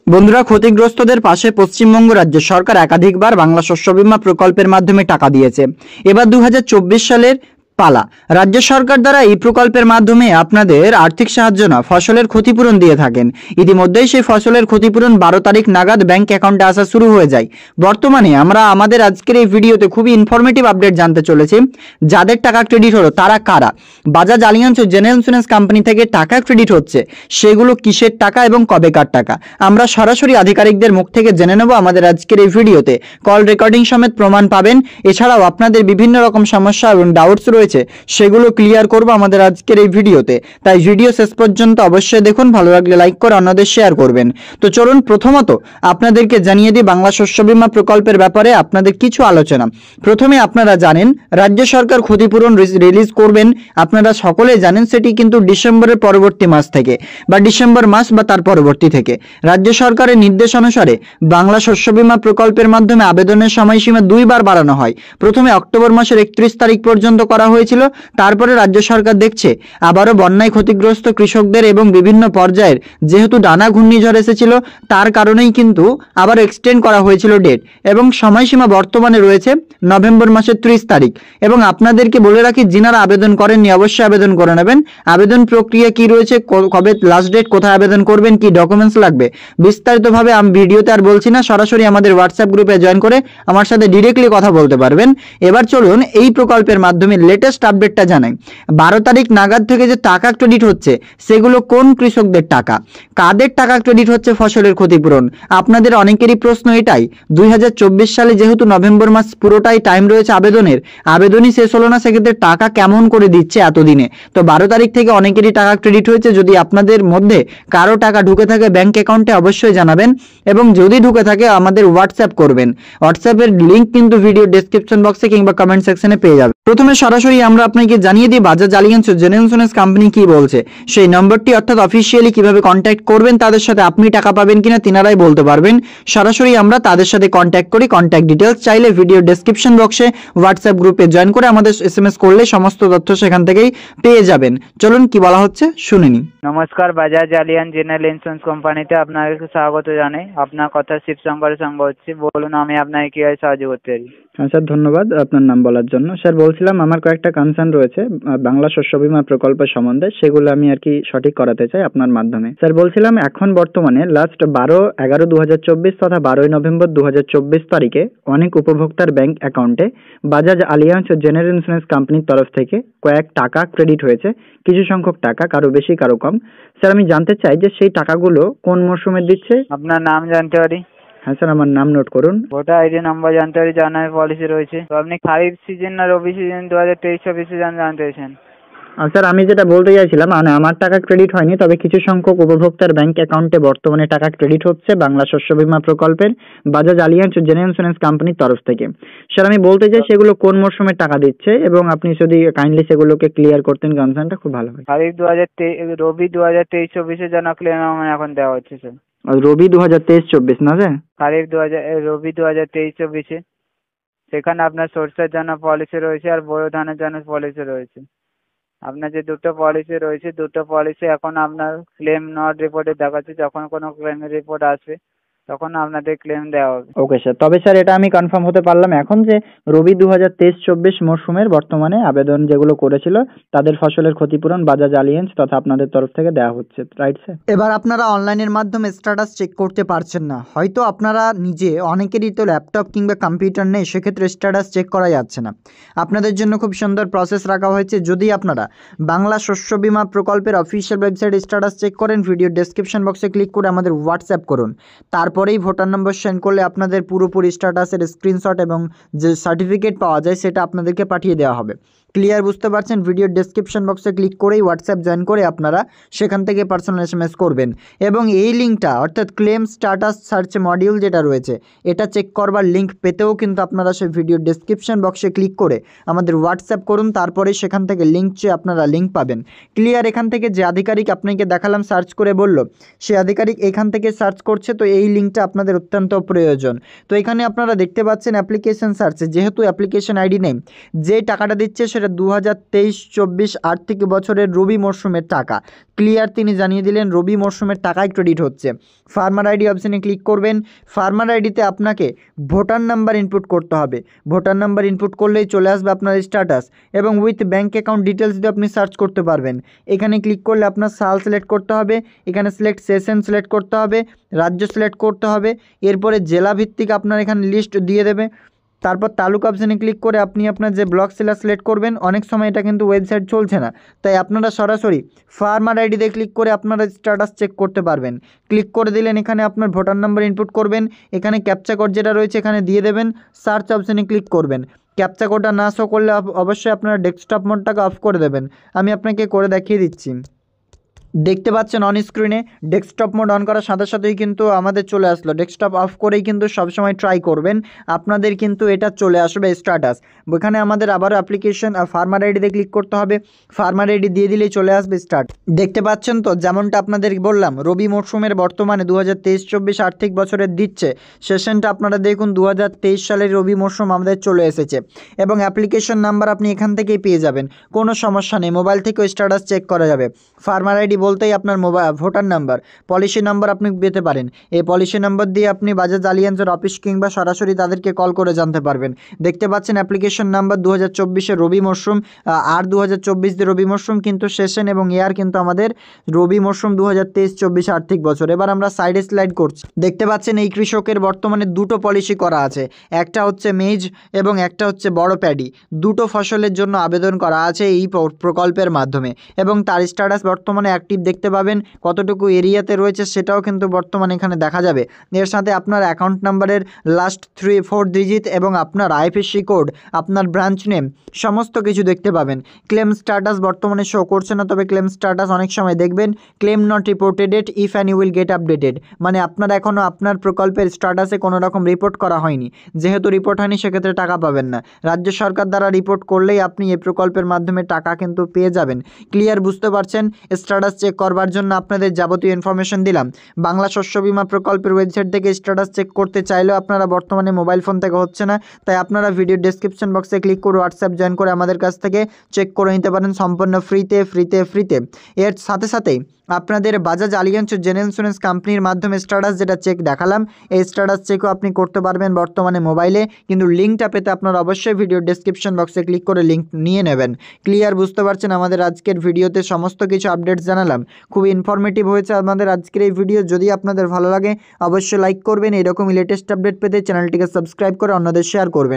বন্ধুরা, ক্ষতিগ্রস্তদের পাশে পশ্চিমবঙ্গ রাজ্য সরকার একাধিকবার বাংলা শস্য বীমা প্রকল্পের মাধ্যমে টাকা দিয়েছে। এবার 2024 সালের পালা। রাজ্য সরকার দ্বারা এই প্রকল্পের মাধ্যমে আপনাদের আর্থিক সাহায্য না, ফসলের ক্ষতিপূরণ দিয়ে থাকেন। ইতিমধ্যেই সেই ফসলের ক্ষতিপূরণ 12 তারিখ নাগাদ ব্যাংক অ্যাকাউন্টে আসা শুরু হয়ে যায়। বর্তমানে আমরা আমাদের আজকের এই ভিডিওতে খুবই ইনফরমেটিভ আপডেট জানতে চলেছি। যাদের টাকা ক্রেডিট হলো তারা কারা, বাজাজ আলিয়ান্স ও জেনারেল ইন্স্যুরেন্স কোম্পানি থেকে টাকা ক্রেডিট হচ্ছে, সেগুলো কিসের টাকা এবং কবেকার টাকা আমরা সরাসরি আধিকারিকদের মুখ থেকে জেনে নেব আমাদের আজকের এই ভিডিওতে। কল রেকর্ডিং সমেত প্রমাণ পাবেন। এছাড়াও আপনাদের বিভিন্ন রকম সমস্যা এবং ডাউটস রয়েছে, সেগুলো ক্লিয়ার করব আমাদের আজকের এই ভিডিওতে। তাই ভিডিও শেষ পর্যন্ত অবশ্যই দেখুন, ভালো লাগলে লাইক করে অন্যদের শেয়ার করবেন। তো চলুন প্রথমত আপনাদেরকে জানিয়ে দিই বাংলা শস্য বীমা প্রকল্পের ব্যাপারে আপনাদের কিছু আলোচনা। প্রথমে আপনারা জানেন রাজ্য সরকার ক্ষতিপূরণ রিলিজ করবেন, আপনারা সকলে জানেন। সেটি কিন্তু ডিসেম্বরের পরবর্তী মাস থেকে বা ডিসেম্বর মাস বা তার পরবর্তী থেকে রাজ্য সরকারের নির্দেশ অনুসারে বাংলা শস্য বীমা প্রকল্পের মাধ্যমে আবেদনের সময়সীমা দুইবার বাড়ানো হয়। প্রথমে অক্টোবর মাসের 31 তারিখ পর্যন্ত করা হয়েছিল, তারপরে রাজ্য সরকার দেখছে আবারও বন্যায় ক্ষতিগ্রস্ত কৃষকদের এবং বিভিন্ন পর্যায়ের যেহেতু ডানা ঘূর্ণিঝড় এসেছিল তার কারণেই কিন্তু আবার এক্সটেন্ড করা হয়েছিল ডেট, এবং সময়সীমা বর্তমানে রয়েছে নভেম্বর মাসের 30 তারিখ। এবং আপনাদেরকে বলে রাখি, যিনারা আবেদন করেননি অবশ্যই আবেদন করে নেবেন। আবেদন প্রক্রিয়া কি রয়েছে, কবে লাস্ট ডেট, কোথায় আবেদন করবেন, কি ডকুমেন্টস লাগবে, বিস্তারিতভাবে আমি ভিডিওতে আর বলছি না, সরাসরি আমাদের হোয়াটসঅ্যাপ গ্রুপে জয়েন করে আমার সাথে ডিরেক্টলি কথা বলতে পারবেন। এবার চলুন এই প্রকল্পের মাধ্যমে লেটেস্ট আপডেটটা জানাই। 12 তারিখ নাগাদ থেকে যে টাকা ক্রেডিট হচ্ছে সেগুলো কোন কৃষকদের টাকা, কাদের টাকা ক্রেডিট হচ্ছে ফসলের ক্ষতিপূরণ। আপনাদের অনেকেরই প্রশ্ন এটাই, 2024 সালে যেহেতু নভেম্বর মাস পুরোটাই টাইম রয়েছে আবেদনই শেষ হলো না, সেক্ষেত্রে টাকা কেমন করে দিচ্ছে এতদিনে। তো 12 তারিখ থেকে অনেকেরই টাকা ক্রেডিট হয়েছে। যদি আপনাদের মধ্যে কারো টাকা ঢুকে থাকে ব্যাংক অ্যাকাউন্টে অবশ্যই জানাবেন, এবং যদি ঢুকে থাকে আমাদের হোয়াটসঅ্যাপ করবেন। হোয়াটসঅ্যাপের লিঙ্ক কিন্তু ভিডিও ডেসক্রিপশন বক্সে কিংবা কমেন্ট সেকশনে পেয়ে যাবেন। প্রথমে সরাসরি আমরা আপনাকে জানিয়ে দিই বাজাজ আলিয়ান্স ও জেনারেল ইন্স্যুরেন্স কোম্পানি কি বলছে। সেই নম্বরটি অর্থাৎ অফিসিয়ালি কিভাবে কন্ট্যাক্ট করবেন তাদের সাথে, আপনি টাকা পাবেন কিনা তিনারাই বলতে পারবেন। সরাসরি আমরা তাদের সাথে কন্ট্যাক্ট করি। কন্ট্যাক্ট ডিটেলস চাইলে ভিডিও ডেসক্রিপশন বক্সে হোয়াটসঅ্যাপ গ্রুপে জয়েন করে আমাদের SMS করলে সমস্ত তথ্য সেখান থেকেই পেয়ে যাবেন। চলুন কি বলা হচ্ছে শুনে নিন। নমস্কার, বাজাজ আলিয়ান্স জেনারেল ইন্স্যুরেন্স কোম্পানিতে আপনাকে স্বাগত জানাই। আপনার কথা শিবশঙ্করের সঙ্গে হচ্ছে। বলুন আমি আপনাকে কিভাবে সাহায্য করতে পারি? হ্যাঁ স্যার, ধন্যবাদ আপনার নাম বলার জন্য। স্যার বলছিলাম আমার কয়েকটা কনসার্ন রয়েছে বাংলা শস্য বীমা প্রকল্প সম্বন্ধে, সেগুলো আমি আর কি সঠিক করাতে চাই আপনার মাধ্যমে। স্যার বলছিলাম এখন বর্তমানে লাস্ট 12/11/2024 তথা 12ই নভেম্বর 2024 তারিখে অনেক উপভোক্তার ব্যাংক অ্যাকাউন্টে বাজাজ আলিয়ান্স ও জেনারেল ইন্স্যুরেন্স কোম্পানির তরফ থেকে কয়েক টাকা ক্রেডিট হয়েছে, কিছু সংখ্যক টাকা, কারো বেশি কারো কম। স্যার আমি জানতে চাই যে সেই টাকাগুলো কোন মরশুমে দিচ্ছে। আপনার নাম জানতে পারি? হ্যাঁ স্যার, আমার নাম নোট করুন। ভোটার আইডি নাম্বার জানতে পারি? জানার পলিসি রয়েছে। তো আপনি খারিফ সিজন না রবি সিজন 2023-24 জানতে চাইছেন? স্যার আমি যেটা বলতে চাইছিলাম, মানে আমার টাকা ক্রেডিট হয়নি, তবে কিছু সংখ্যক উপভোক্তার ব্যাংক অ্যাকাউন্টে বর্তমানে টাকা ক্রেডিট হচ্ছে বাংলা শস্য বীমা প্রকল্পের বাজাজ আলিয়ান্স ও জেনারেল ইন্স্যুরেন্স কোম্পানির তরফ থেকে। স্যার আমি বলতে চাই সেগুলো কোন মরশুমে টাকা দিচ্ছে, এবং আপনি যদি কাইন্ডলি সেগুলোকে ক্লিয়ার করতেন কনসার্নটা খুব ভালো হয়। খারিফ 2023 রবি 2023-24 জন্য ক্লেম এখন দেওয়া হচ্ছে স্যার। রবি 2023-24 না স্যার? খারিফ রবি 2023-24 সেখানে আপনার সরষের জন্য পলিসি রয়েছে আর বোরো ধানের জন্য পলিসি রয়েছে। আপনার যে দুটো পলিসি রয়েছে, দুটো পলিসি এখন আপনার ক্লেম নট রিপোর্টে দেখাচ্ছে। যখন কোনো ক্লেম রিপোর্ট আসবে তখন আপনাদের ক্লেম দেওয়া হবে। ওকে স্যার, তবে স্যার এটা আমি কনফার্ম হতে পারলাম এখন যে রবি 2023-24 মরশুমের বর্তমানে আবেদন যেগুলো করেছিল তাদের ফসলের ক্ষতিপূরণ বাজাজ আলিয়ান্স তথা আপনাদের তরফ থেকে দেওয়া হচ্ছে, রাইট স্যার? এবার আপনারা অনলাইনের মাধ্যমে স্ট্যাটাস চেক করতে পারছেন না, হয়তো আপনারা নিজে, অনেকেরই তো ল্যাপটপ কিংবা কম্পিউটার নেই, সেক্ষেত্রে স্ট্যাটাস চেক করা যাচ্ছে না। আপনাদের জন্য খুব সুন্দর প্রসেস রাখা হয়েছে। যদি আপনারা বাংলা শস্য বীমা প্রকল্পের অফিসিয়াল ওয়েবসাইটে স্ট্যাটাস চেক করেন, ভিডিও ডেসক্রিপশন বক্সে ক্লিক করে আমাদের হোয়াটসঅ্যাপ করুন। তারপরেই ভোটার নম্বর সেন্ড করলে আপনাদের পুরোপুরি স্ট্যাটাসের স্ক্রিনশট এবং যে সার্টিফিকেট পাওয়া যায় সেটা আপনাদেরকে পাঠিয়ে দেওয়া হবে। ক্লিয়ার বুঝতে পারছেন? ভিডিও ডেসক্রিপশন বক্সে ক্লিক করেই হোয়াটসঅ্যাপ জয়েন করে আপনারা সেখান থেকে পার্সোনাল SMS করবেন, এবং এই লিঙ্কটা অর্থাৎ ক্লেম স্ট্যাটাস সার্চ মডিউল যেটা রয়েছে এটা চেক করবার লিঙ্ক পেতেও কিন্তু আপনারা সেই ভিডিও ডেসক্রিপশন বক্সে ক্লিক করে আমাদের হোয়াটসঅ্যাপ করুন। তারপরে সেখান থেকে লিঙ্ক চেয়ে আপনারা লিঙ্ক পাবেন। ক্লিয়ার? এখান থেকে যে আধিকারিক আপনাকে দেখালাম সার্চ করে বলল, সেই আধিকারিক এখান থেকে সার্চ করছে, তো এই লিঙ্কটা আপনাদের অত্যন্ত প্রয়োজন। তো এখানে আপনারা দেখতে পাচ্ছেন অ্যাপ্লিকেশন সার্চে যেহেতু অ্যাপ্লিকেশন আইডি নেই, যে টাকাটা দিচ্ছে সেটা 2023-24 আর্থিক বছরের রবি মরশুমের টাকা। ক্লিয়ার তিনি জানিয়ে দিলেন রবি মরশুমের টাকাই ক্রেডিট হচ্ছে। ফার্মার আইডি অপশানে ক্লিক করবেন। ফার্মার আইডিতে আপনাকে ভোটার নাম্বার ইনপুট করতে হবে। ভোটার নাম্বার ইনপুট করলেই চলে আসবে আপনার স্ট্যাটাস এবং উইথ ব্যাঙ্ক অ্যাকাউন্ট ডিটেলস দিয়ে আপনি সার্চ করতে পারবেন। এখানে ক্লিক করলে আপনার সাল সিলেক্ট করতে হবে, এখানে সিলেক্ট সেশন সিলেক্ট করতে হবে, রাজ্য সিলেক্ট করতে হবে, এরপরে জেলা ভিত্তিক আপনার এখানে লিস্ট দিয়ে দেবে। তারপর তালুকা অপশানে ক্লিক করে আপনি আপনার যে ব্লক সেটা সিলেক্ট করবেন। অনেক সময় এটা কিন্তু ওয়েবসাইট চলছে না, তাই আপনারা সরাসরি ফার্মার আইডিতে ক্লিক করে আপনারা স্ট্যাটাস চেক করতে পারবেন। ক্লিক করে দিলেন, এখানে আপনার ভোটার নাম্বার ইনপুট করবেন, এখানে ক্যাপচা কোড যেটা রয়েছে এখানে দিয়ে দেবেন, সার্চ অপশানে ক্লিক করবেন। ক্যাপচা কোডটা না শো করলে অবশ্যই আপনারা ডেস্কটপ মোডটাকে অফ করে দেবেন। আমি আপনাকে করে দেখিয়ে দিচ্ছি। দেখতে পাচ্ছেন অন স্ক্রিনে ডেস্কটপ মোড অন করার সাথে সাথেই কিন্তু আমাদের চলে আসলো। ডেস্কটপ অফ করেই কিন্তু সবসময় ট্রাই করবেন, আপনাদের কিন্তু এটা চলে আসবে স্ট্যাটাস। এখানে আমাদের আবারও অ্যাপ্লিকেশন ফার্মার আইডিতে ক্লিক করতে হবে। ফার্মার আইডি দিয়ে দিলেই চলে আসবে স্টার্ট। দেখতে পাচ্ছেন তো, যেমনটা আপনাদের বললাম রবি মরশুমের বর্তমানে 2023-24 আর্থিক বছরের দিচ্ছে সেশনটা আপনারা দেখুন 2023 সালের রবি মরশুম আমাদের চলে এসেছে এবং অ্যাপ্লিকেশন নাম্বার আপনি এখান থেকেই পেয়ে যাবেন, কোনো সমস্যা নেই। মোবাইল থেকেও স্ট্যাটাস চেক করা যাবে। ফার্মার আইডি বলতেই আপনার ভোটার নাম্বার, পলিসি নাম্বার আপনি পেতে পারেন। এই পলিসি নাম্বার দিয়ে আপনি বাজাজ আলিয়ান্সের অফিস কিংবা সরাসরি তাদেরকে কল করে জানতে পারবেন। দেখতে পাচ্ছেন অ্যাপ্লিকেশন নাম্বার 2024-এর রবি মরশুম আর 2024 রবি মরশুম কিন্তু সেশন এবং ইয়ার কিন্তু আমাদের রবি মরশুম 2023-24 আর্থিক বছর। এবার আমরা সাইডে স্লাইড করছি। দেখতে পাচ্ছেন এই কৃষকের বর্তমানে দুটো পলিসি করা আছে, একটা হচ্ছে মেজ এবং একটা হচ্ছে বড় প্যাডি। দুটো ফসলের জন্য আবেদন করা আছে এই প্রকল্পের মাধ্যমে এবং তার স্ট্যাটাস বর্তমানে অ্যাক্টিভ দেখতে পাবেন। কতটুকু এরিয়াতে রয়েছে সেটাও কিন্তু বর্তমানে এখানে দেখা যাবে। এর সাথে আপনার অ্যাকাউন্ট নাম্বারের লাস্ট 3-4 ডিজিট এবং আপনার আইএফএসসি কোড, আপনার ব্রাঞ্চ নেম সমস্ত কিছু দেখতে পাবেন। ক্লেম স্ট্যাটাস বর্তমানে শো করছে না, তবে ক্লেম স্ট্যাটাস অনেক সময় দেখবেন claim not reported at if and you will get updated, মানে আপনার এখনও আপনার প্রকল্পের স্ট্যাটাসে কোনো রকম রিপোর্ট করা হয়নি। যেহেতু রিপোর্ট হয়নি সেক্ষেত্রে টাকা পাবেন না। রাজ্য সরকার দ্বারা রিপোর্ট করলেই আপনি এই প্রকল্পের মাধ্যমে টাকা কিন্তু পেয়ে যাবেন। ক্লিয়ার বুঝতে পারছেন? স্ট্যাটাস চেক করবার জন্য আপনাদের যাবতীয় ইনফরমেশন দিলাম। বাংলা শস্য বীমা প্রকল্পের ওয়েবসাইট থেকে স্ট্যাটাস চেক করতে চাইলেও আপনারা বর্তমানে মোবাইল ফোন থেকে হচ্ছে না, তাই আপনারা ভিডিও ডেসক্রিপশন বক্সে ক্লিক করে হোয়াটসঅ্যাপ জয়েন করে আমাদের কাছ থেকে চেক করে নিতে পারেন সম্পূর্ণ ফ্রিতে। এর সাথে সাথেই আপনাদের বাজাজ আলিয়ান্স জেনারেল ইন্স্যুরেন্স কোম্পানির মাধ্যমে স্ট্যাটাস যেটা চেক দেখালাম, এই স্ট্যাটাস চেকও আপনি করতে পারবেন বর্তমানে মোবাইলে, কিন্তু লিঙ্কটা পেতে আপনারা অবশ্যই ভিডিও ডেসক্রিপশন বক্সে ক্লিক করে লিঙ্ক নিয়ে নেবেন। ক্লিয়ার বুঝতে পারছেন? আমাদের আজকের ভিডিওতে সমস্ত কিছু আপডেটস জানালাম, খুব ইনফরমেটিভ হয়েছে আমাদের আজকের এই ভিডিও। যদি আপনাদের ভালো লাগে অবশ্যই লাইক করবেন, এরকমই লেটেস্ট আপডেট পেতে চ্যানেলটিকে সাবস্ক্রাইব করে অন্যদের শেয়ার করবেন।